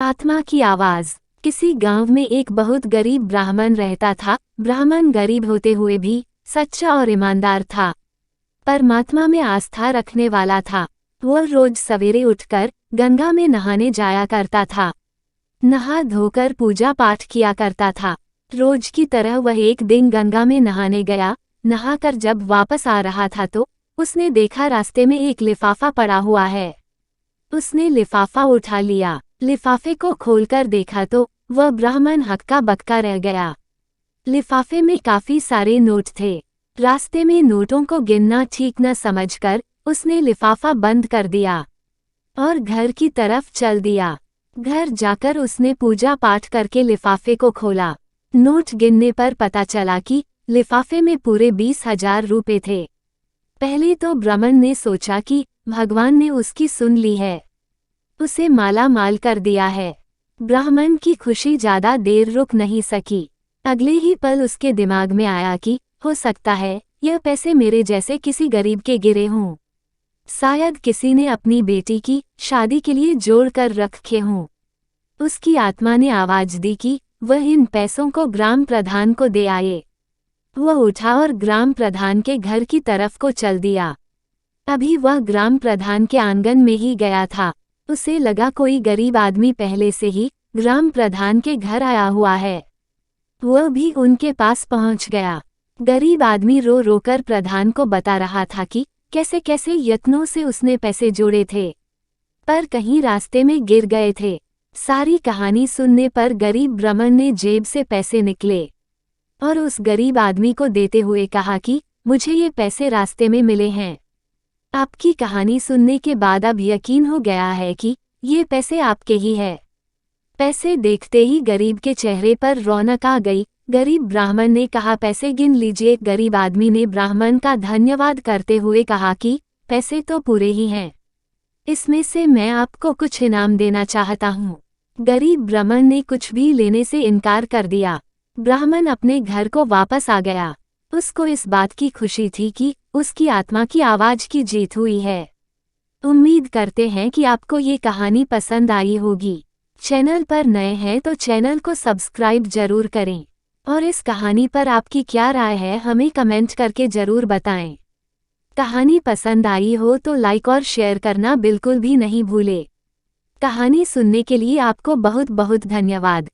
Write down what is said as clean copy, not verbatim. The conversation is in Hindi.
आत्मा की आवाज। किसी गांव में एक बहुत गरीब ब्राह्मण रहता था। ब्राह्मण गरीब होते हुए भी सच्चा और ईमानदार था। परमात्मा में आस्था रखने वाला था। वह रोज सवेरे उठकर गंगा में नहाने जाया करता था। नहा धोकर पूजा पाठ किया करता था। रोज की तरह वह एक दिन गंगा में नहाने गया। नहाकर जब वापस आ रहा था तो उसने देखा रास्ते में एक लिफाफा पड़ा हुआ है। उसने लिफाफा उठा लिया। लिफाफे को खोलकर देखा तो वह ब्राह्मण हक्का बक्का रह गया। लिफाफे में काफी सारे नोट थे। रास्ते में नोटों को गिनना ठीक न समझकर उसने लिफाफा बंद कर दिया और घर की तरफ चल दिया। घर जाकर उसने पूजा पाठ करके लिफाफे को खोला। नोट गिनने पर पता चला कि लिफाफे में पूरे 20,000 रुपए थे। पहले तो ब्राह्मण ने सोचा कि भगवान ने उसकी सुन ली है, उसे माला माल कर दिया है। ब्राह्मण की खुशी ज्यादा देर रुक नहीं सकी। अगले ही पल उसके दिमाग में आया कि हो सकता है यह पैसे मेरे जैसे किसी गरीब के गिरे हों। शायद किसी ने अपनी बेटी की शादी के लिए जोड़ कर रखे हों। उसकी आत्मा ने आवाज दी कि वह इन पैसों को ग्राम प्रधान को दे आए। वह उठा और ग्राम प्रधान के घर की तरफ को चल दिया। अभी वह ग्राम प्रधान के आंगन में ही गया था, उसे लगा कोई गरीब आदमी पहले से ही ग्राम प्रधान के घर आया हुआ है। वह भी उनके पास पहुंच गया। गरीब आदमी रो रोकर प्रधान को बता रहा था कि कैसे कैसे यत्नों से उसने पैसे जोड़े थे, पर कहीं रास्ते में गिर गए थे। सारी कहानी सुनने पर गरीब ब्राह्मण ने जेब से पैसे निकले और उस गरीब आदमी को देते हुए कहा कि मुझे ये पैसे रास्ते में मिले हैं। आपकी कहानी सुनने के बाद अब यकीन हो गया है कि ये पैसे आपके ही है। पैसे देखते ही गरीब के चेहरे पर रौनक आ गई। गरीब ब्राह्मण ने कहा पैसे गिन लीजिए। गरीब आदमी ने ब्राह्मण का धन्यवाद करते हुए कहा कि पैसे तो पूरे ही हैं, इसमें से मैं आपको कुछ इनाम देना चाहता हूँ। गरीब ब्राह्मण ने कुछ भी लेने से इनकार कर दिया। ब्राह्मण अपने घर को वापस आ गया। उसको इस बात की खुशी थी कि उसकी आत्मा की आवाज की जीत हुई है। उम्मीद करते हैं कि आपको ये कहानी पसंद आई होगी। चैनल पर नए हैं तो चैनल को सब्सक्राइब जरूर करें और इस कहानी पर आपकी क्या राय है हमें कमेंट करके जरूर बताएं। कहानी पसंद आई हो तो लाइक और शेयर करना बिल्कुल भी नहीं भूले। कहानी सुनने के लिए आपको बहुत बहुत धन्यवाद।